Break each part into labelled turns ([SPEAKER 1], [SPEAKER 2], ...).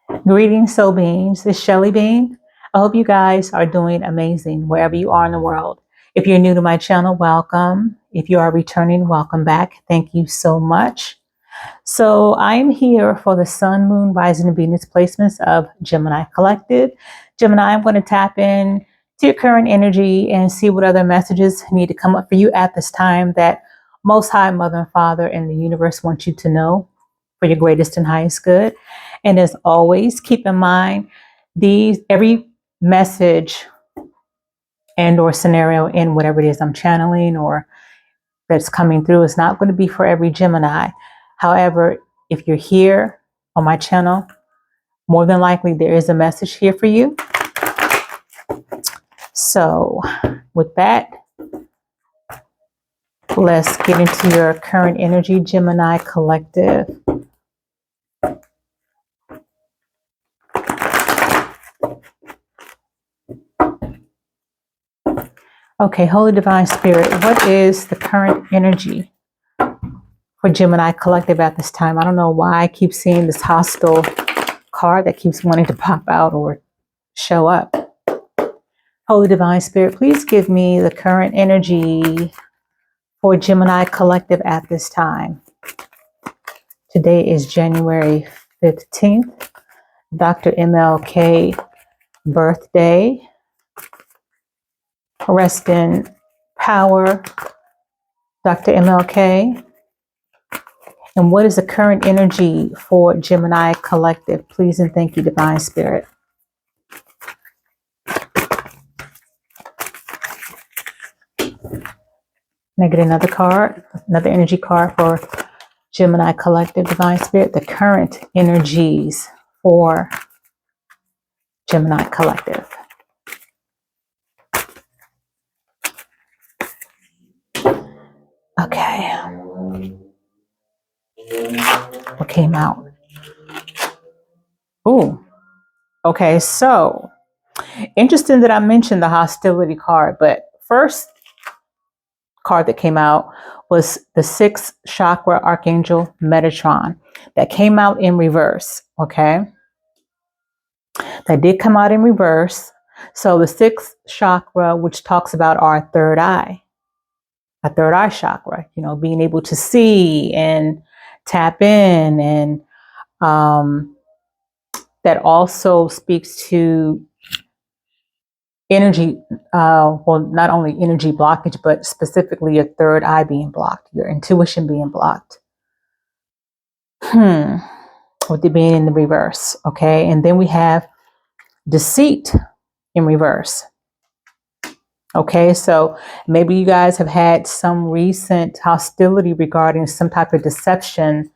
[SPEAKER 1] Greetings, soul beings. It's Shelly Bean. I hope you guys are doing amazing wherever you are in the world. If you're new to my channel, welcome. If you are returning, welcome back. Thank you so much. So I'm here for the Sun, Moon, Rising, and Venus placements of Gemini Collective. Gemini, I'm going to tap in to your current energy and see what other messages need to come up for you at this time that Most High Mother and Father and the universe want you to know for your greatest and highest good. And as always, keep in mind every message and or scenario in whatever it is I'm channeling or that's coming through is not going to be for every Gemini. However, if you're here on my channel, more than likely there is a message here for you. So with that, let's get into your current energy, Gemini Collective. Okay, Holy Divine Spirit, what is the current energy for Gemini Collective at this time? I don't know why I keep seeing this hostile card that keeps wanting to pop out or show up. Holy Divine Spirit, please give me the current energy for Gemini Collective at this time. Today is January 15th, Dr. MLK birthday. Rest in power, Dr. MLK. And what is the current energy for Gemini Collective? Please and thank you, Divine Spirit. Can I get another card, another energy card for Gemini Collective, Divine Spirit? The current energies for Gemini Collective. Okay. What came out? Ooh. Okay, so interesting that I mentioned the hostility card, but first card that came out was the 6th chakra archangel Metatron that came out in reverse. Okay, that did come out in reverse. So the 6th chakra, which talks about our third eye chakra, you know, being able to see and tap in, and that also speaks to energy, well, not only energy blockage, but specifically your third eye being blocked, your intuition being blocked. With it being in the reverse, okay? And then we have deceit in reverse. Okay, so maybe you guys have had some recent hostility regarding some type of deception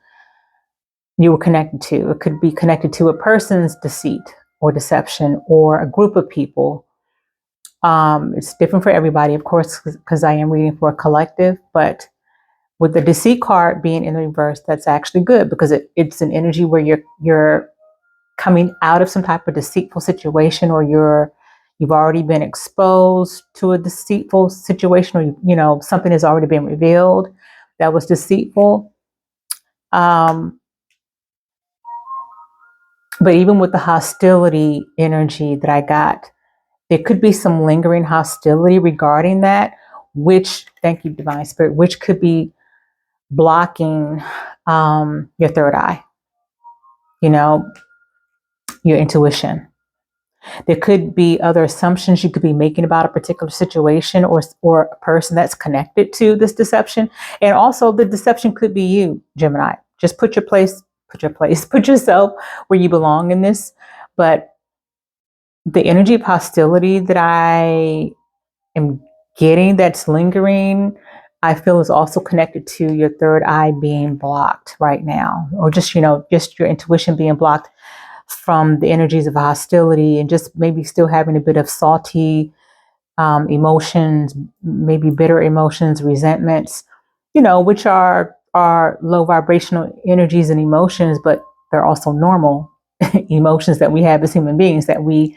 [SPEAKER 1] you were connected to. It could be connected to a person's deceit or deception or a group of people. It's different for everybody, of course, because I am reading for a collective, but with the deceit card being in the reverse, that's actually good because it's an energy where you're coming out of some type of deceitful situation, or you've already been exposed to a deceitful situation, or you know something has already been revealed that was deceitful. But even with the hostility energy that I got, there could be some lingering hostility regarding that, which, thank you, Divine Spirit, which could be blocking your third eye, you know, your intuition. There could be other assumptions you could be making about a particular situation or a person that's connected to this deception. And also the deception could be you, Gemini. Just put yourself where you belong in this. But the energy of hostility that I am getting that's lingering, I feel is also connected to your third eye being blocked right now, or just, you know, just your intuition being blocked from the energies of hostility, and just maybe still having a bit of salty emotions, maybe bitter emotions, resentments, you know, which are low vibrational energies and emotions, but they're also normal emotions that we have as human beings that we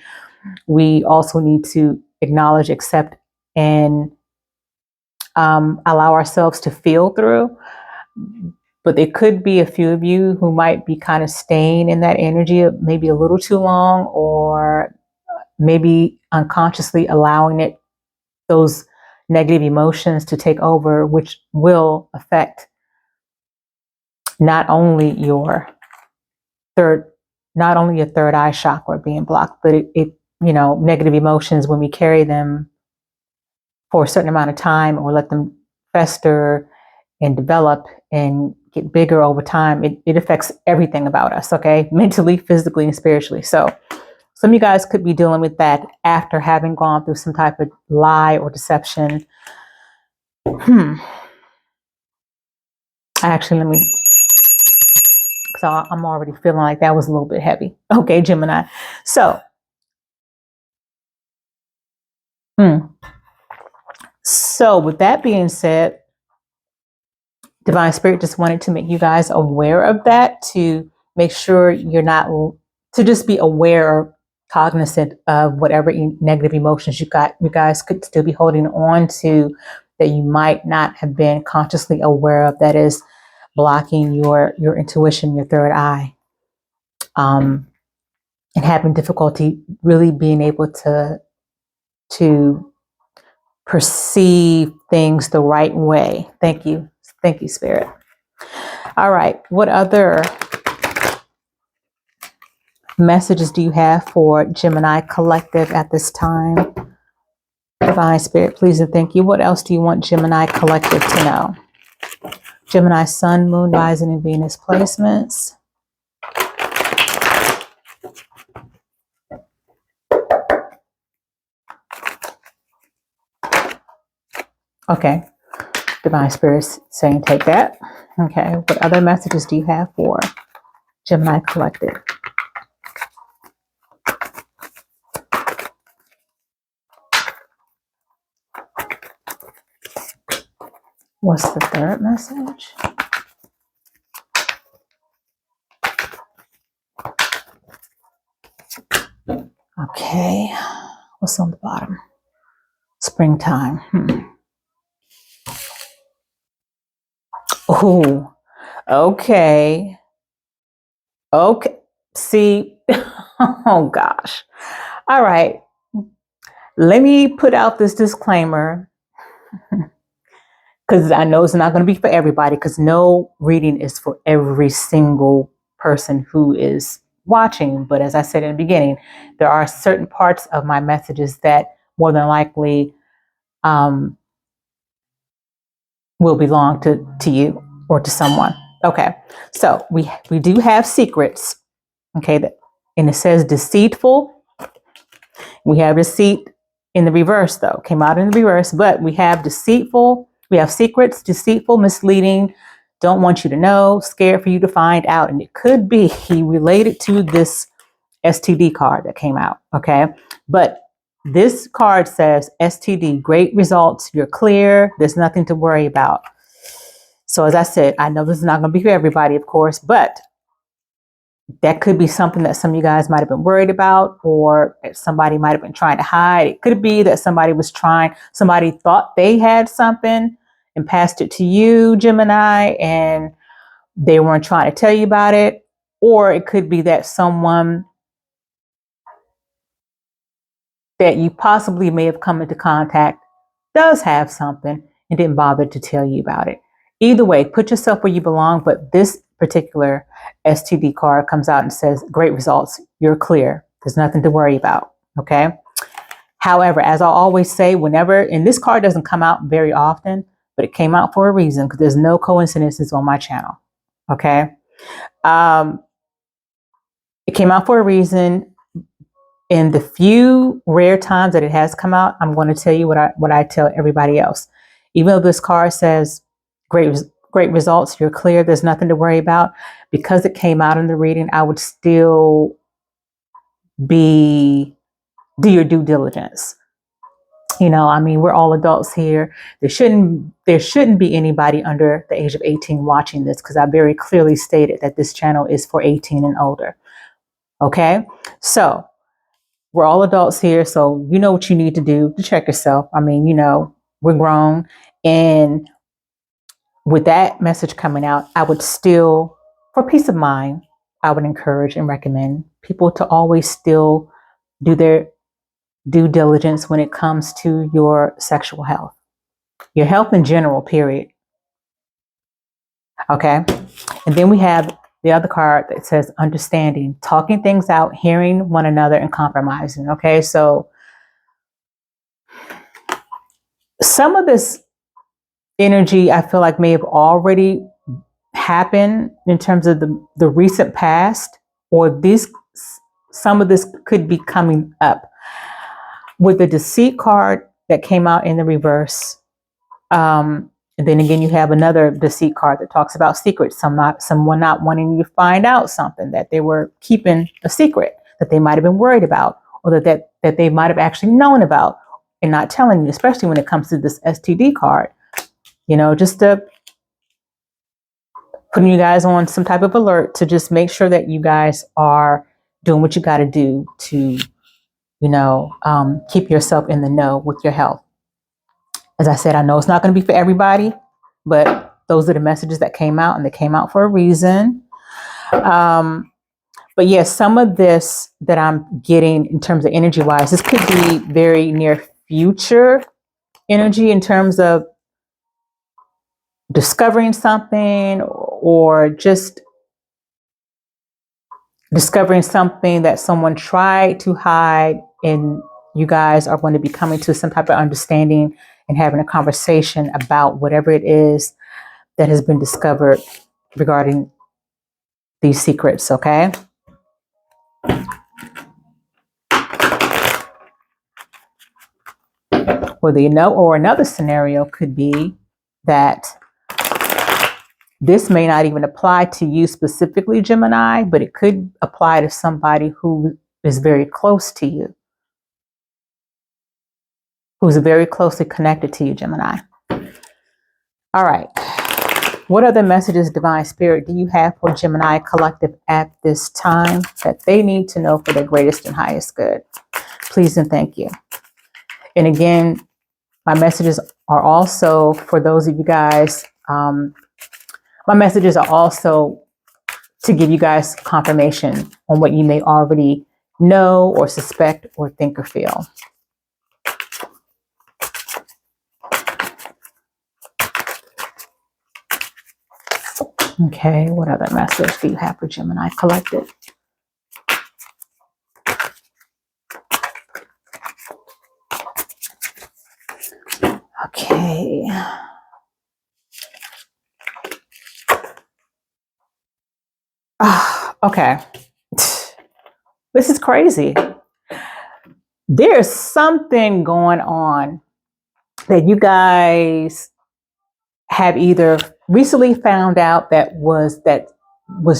[SPEAKER 1] also need to acknowledge, accept, and allow ourselves to feel through. but there could be a few of you who might be kind of staying in that energy maybe a little too long, or maybe unconsciously allowing those negative emotions to take over, which will affect not only your third eye chakra being blocked, but it negative emotions, when we carry them for a certain amount of time or let them fester and develop and get bigger over time, it affects everything about us, okay? Mentally, physically, and spiritually. So some of you guys could be dealing with that after having gone through some type of lie or deception. Actually, because I'm already feeling like that was a little bit heavy. Okay, Gemini. So, so with that being said, Divine Spirit just wanted to make you guys aware of that, to make sure you're not, to just be aware or cognizant of whatever negative emotions you guys could still be holding on to, that you might not have been consciously aware of, that is blocking your intuition, your third eye, and having difficulty really being able to perceive things the right way. Thank you, Spirit. All right, what other messages do you have for Gemini Collective at this time? Divine Spirit, please and thank you. What else do you want Gemini Collective to know? Gemini Sun, Moon, Rising, and Venus placements. Okay, Divine Spirit's saying take that. Okay, what other messages do you have for Gemini Collective? What's the third message? Okay, what's on the bottom? Springtime. Oh, okay. Okay. See, oh gosh. All right. Let me put out this disclaimer, because I know it's not going to be for everybody, because no reading is for every single person who is watching. But as I said in the beginning, there are certain parts of my messages that more than likely will belong to you or to someone. Okay, so we do have secrets. Okay, and it says deceitful. We have deceit in the reverse, though. Came out in the reverse, but we have deceitful. We have secrets, deceitful, misleading, don't want you to know, scared for you to find out. And it could be related to this STD card that came out, okay? But this card says STD, great results, you're clear, there's nothing to worry about. So as I said, I know this is not going to be for everybody, of course, but that could be something that some of you guys might have been worried about, or somebody might have been trying to hide. It could be that somebody thought they had something and passed it to you, Gemini, and they weren't trying to tell you about it. Or it could be that someone that you possibly may have come into contact does have something and didn't bother to tell you about it. Either way, put yourself where you belong. But this particular STD card comes out and says, great results. You're clear. There's nothing to worry about. Okay. However, as I always say, and this card doesn't come out very often, but it came out for a reason, because there's no coincidences on my channel. Okay. It came out for a reason. In the few rare times that it has come out, I'm going to tell you what I tell everybody else. Even though this card says great results, you're clear, there's nothing to worry about, because it came out in the reading, I would still do your due diligence. I mean, we're all adults here. There shouldn't be anybody under the age of 18 watching this, because I very clearly stated that this channel is for 18 and older. Okay, so we're all adults here, so you know what you need to do to check yourself. I mean, we're grown, and with that message coming out, I would still, for peace of mind, I would encourage and recommend people to always still do their due diligence when it comes to your sexual health, your health in general, period. Okay. And then we have the other card that says understanding, talking things out, hearing one another, and compromising. Okay. So some of this energy, I feel like may have already happened in terms of the recent past, or some of this could be coming up. With the Deceit card that came out in the reverse, and then again, you have another Deceit card that talks about secrets. Someone not wanting you to find out something that they were keeping a secret, that they might have been worried about, or that they might have actually known about and not telling you, especially when it comes to this STD card. Just to putting you guys on some type of alert to just make sure that you guys are doing what you got to do to, keep yourself in the know with your health. As I said, I know it's not going to be for everybody, but those are the messages that came out, and they came out for a reason. But yes, some of this that I'm getting in terms of energy wise, this could be very near future energy in terms of discovering something, or just discovering something that someone tried to hide, and you guys are going to be coming to some type of understanding and having a conversation about whatever it is that has been discovered regarding these secrets. Okay. Or another scenario could be that this may not even apply to you specifically, Gemini, but it could apply to somebody who is very close to you, who's very closely connected to you, Gemini. All right. What other messages, Divine Spirit, do you have for Gemini Collective at this time that they need to know for their greatest and highest good? Please and thank you. And again, my messages are also for those of you guys. My messages are also to give you guys confirmation on what you may already know or suspect or think or feel. Okay, what other message do you have for Gemini Collective? Okay. Okay. This is crazy. There's something going on that you guys have either recently found out that was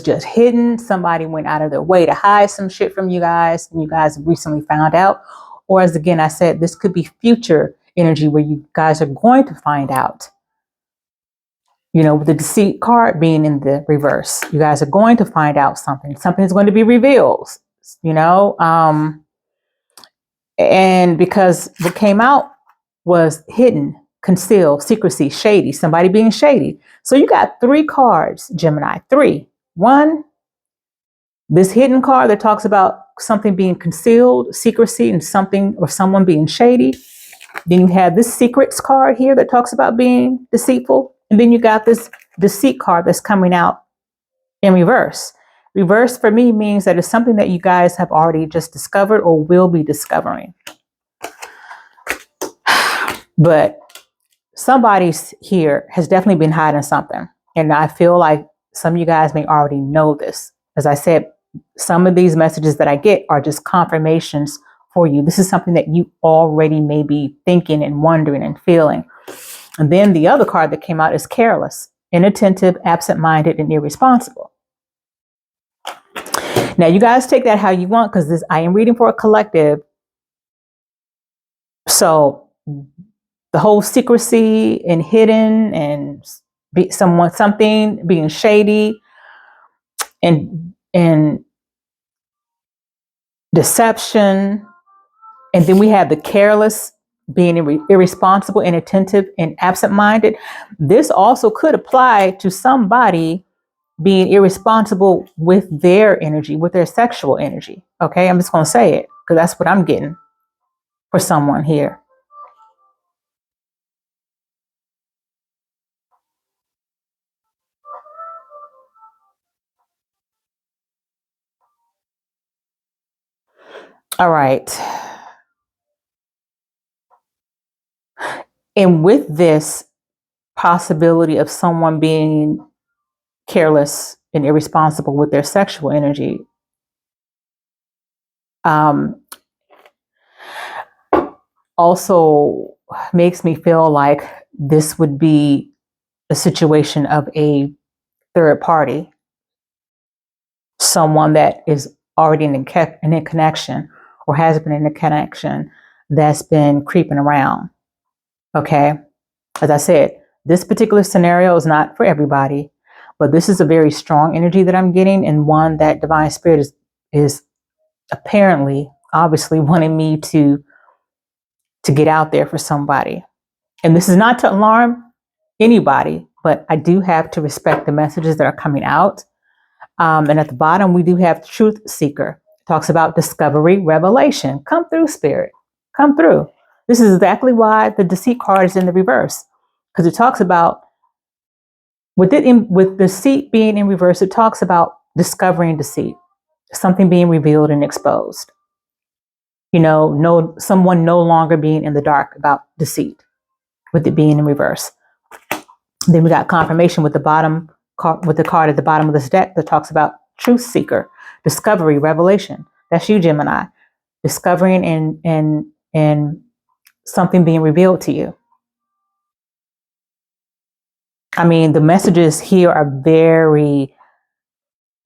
[SPEAKER 1] just hidden. Somebody went out of their way to hide some shit from you guys, and you guys recently found out. Or as again, I said, this could be future energy where you guys are going to find out. With the Deceit card being in the reverse, you guys are going to find out something. Something is going to be revealed, and because what came out was hidden, concealed, secrecy, shady, somebody being shady. So you got 3 cards, Gemini, 3. 1, this hidden card that talks about something being concealed, secrecy, and something or someone being shady. Then you have this secrets card here that talks about being deceitful. And then you got this deceit card that's coming out in reverse. Reverse for me means that it's something that you guys have already just discovered or will be discovering. But somebody here has definitely been hiding something. And I feel like some of you guys may already know this. As I said, some of these messages that I get are just confirmations for you. This is something that you already may be thinking and wondering and feeling. And then the other card that came out is careless, inattentive, absent-minded, and irresponsible. Now, you guys take that how you want, because I am reading for a collective. So the whole secrecy and hidden and something being shady and deception. And then we have the careless being irresponsible, inattentive, and absent-minded. This also could apply to somebody being irresponsible with their energy, with their sexual energy. Okay, I'm just going to say it because that's what I'm getting for someone here. All right. And with this possibility of someone being careless and irresponsible with their sexual energy, also makes me feel like this would be a situation of a third party, someone that is already in a connection or has been in a connection that's been creeping around. Okay. As I said, this particular scenario is not for everybody, but this is a very strong energy that I'm getting, and one that Divine Spirit is apparently, obviously wanting me to get out there for somebody. And this is not to alarm anybody, but I do have to respect the messages that are coming out. And at the bottom, we do have Truth Seeker. It talks about discovery, revelation. Come through, Spirit. Come through. This is exactly why the Deceit card is in the reverse, because it talks about, with deceit being in reverse, it talks about discovering deceit, something being revealed and exposed. Someone no longer being in the dark about deceit, with it being in reverse. Then we got confirmation with the card at the bottom of this deck that talks about Truth Seeker, discovery, revelation. That's you, Gemini. Discovering and something being revealed to you. I mean, the messages here are very,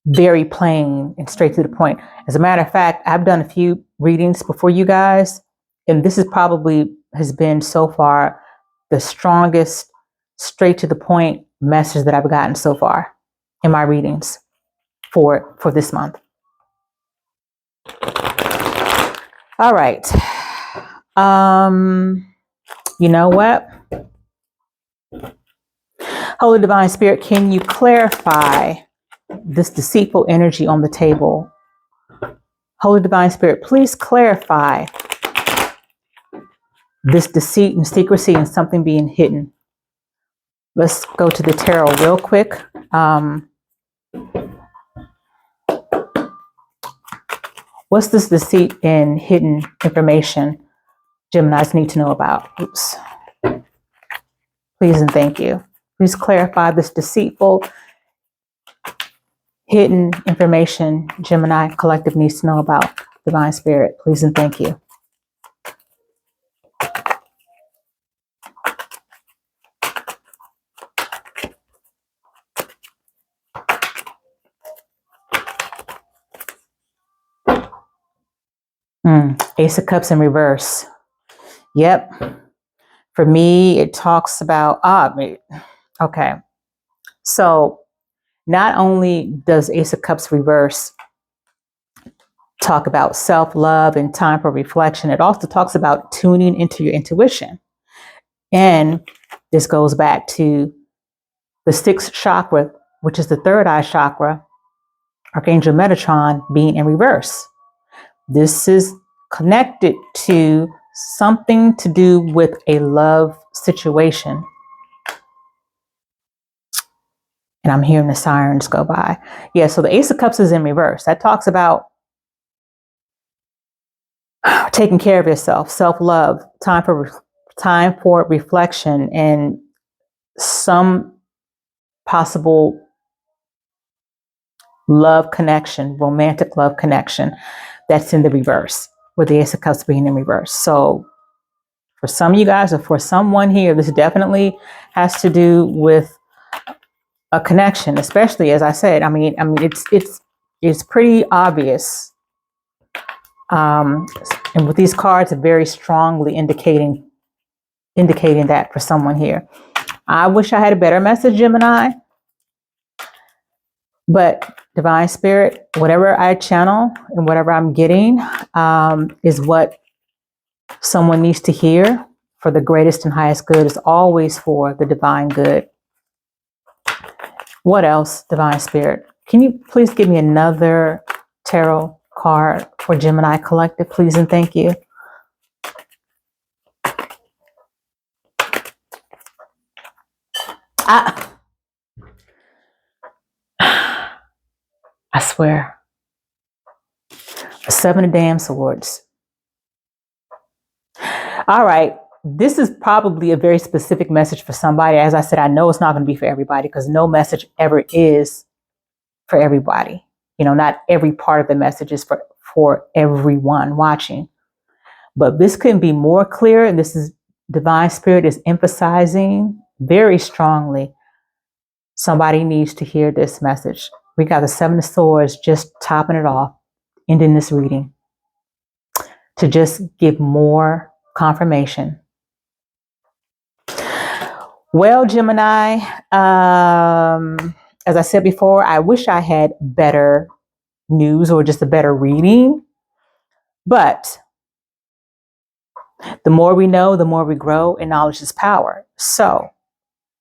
[SPEAKER 1] very plain and straight to the point. As a matter of fact, I've done a few readings before you guys, and this is probably has been so far the strongest, straight to the point message that I've gotten so far in my readings for this month. All right. You know what? Holy Divine Spirit, can you clarify this deceitful energy on the table? Holy Divine Spirit, please clarify this deceit and secrecy and something being hidden. Let's go to the tarot real quick. What's this deceit and hidden information Geminis need to know about? Oops. Please and thank you. Please clarify this deceitful, hidden information Gemini collective needs to know about. Divine Spirit, please and thank you. Ace of Cups in reverse. Yep. For me, it talks about, okay. So not only does Ace of Cups reverse talk about self-love and time for reflection, it also talks about tuning into your intuition. And this goes back to the sixth chakra, which is the third eye chakra, Archangel Metatron being in reverse. This is connected to something to do with a love situation. And I'm hearing the sirens go by. Yeah, so the Ace of Cups is in reverse. That talks about taking care of yourself, self-love, time for reflection, and some possible love connection, romantic love connection that's in the reverse, with the Ace of Cups being in reverse. So for some of you guys, or for someone here, this definitely has to do with a connection, especially, as I said, I mean, it's pretty obvious. And with these cards, are very strongly indicating that for someone here. I wish I had a better message, Gemini. But Divine Spirit, whatever I channel and whatever I'm getting is what someone needs to hear for the greatest and highest good. It's always for the divine good. What else, Divine Spirit? Can you please give me another tarot card for Gemini Collective, please and thank you. I swear. The 7 of damn swords. All right. This is probably a very specific message for somebody. As I said, I know it's not going to be for everybody because no message ever is for everybody. You know, not every part of the message is for everyone watching. But this couldn't be more clear. And this is Divine Spirit is emphasizing very strongly. Somebody needs to hear this message. We got the 7 of Swords just topping it off, ending this reading, to just give more confirmation. Well, Gemini, as I said before, I wish I had better news or just a better reading. But the more we know, the more we grow, and knowledge is power. So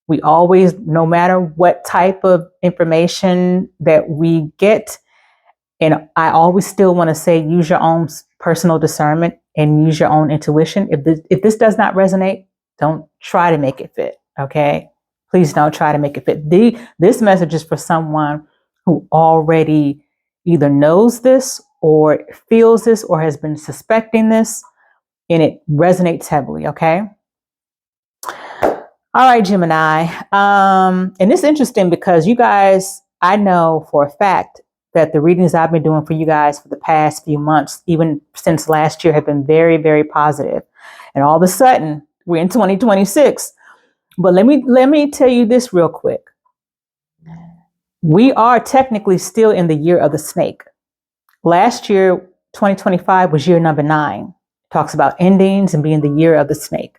[SPEAKER 1] we always, no matter what type of information that we get, and I always still want to say, use your own personal discernment and use your own intuition. If this does not resonate, don't try to make it fit. Okay, please don't try to make it fit. This message is for someone who already either knows this or feels this or has been suspecting this, and it resonates heavily. Okay. All right, Gemini. And it's interesting because you guys, I know for a fact that the readings I've been doing for you guys for the past few months, even since last year, have been very, very positive. And all of a sudden, we're in 2026. But let me tell you this real quick. We are technically still in the year of the snake. Last year, 2025, was year number 9. It talks about endings and being the year of the snake.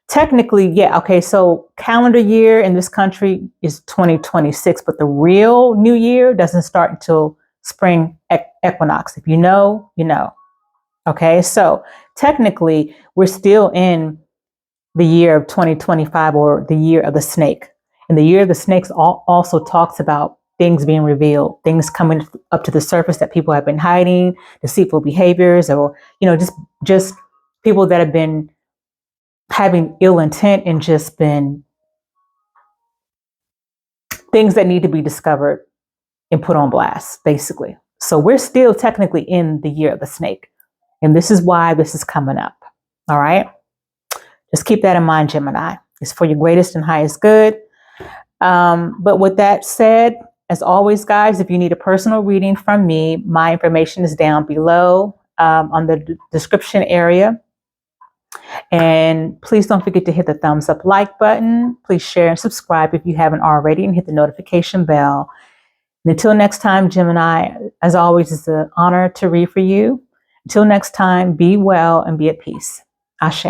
[SPEAKER 1] Technically, yeah, okay, so calendar year in this country is 2026, but the real new year doesn't start until spring equinox. If you know, you know. Okay, so technically, we're still in the year of 2025 or the year of the snake. And the year of the snakes also talks about things being revealed, things coming up to the surface that people have been hiding, deceitful behaviors, or, you know, just people that have been having ill intent and just been things that need to be discovered and put on blast, basically. So we're still technically in the year of the snake. And this is why this is coming up. All right. Just keep that in mind, Gemini. It's for your greatest and highest good. But with that said, as always, guys, if you need a personal reading from me, my information is down below on the description area. And please don't forget to hit the thumbs up like button. Please share and subscribe if you haven't already, and hit the notification bell. And until next time, Gemini, as always, it's an honor to read for you. Until next time, be well and be at peace. Ashe.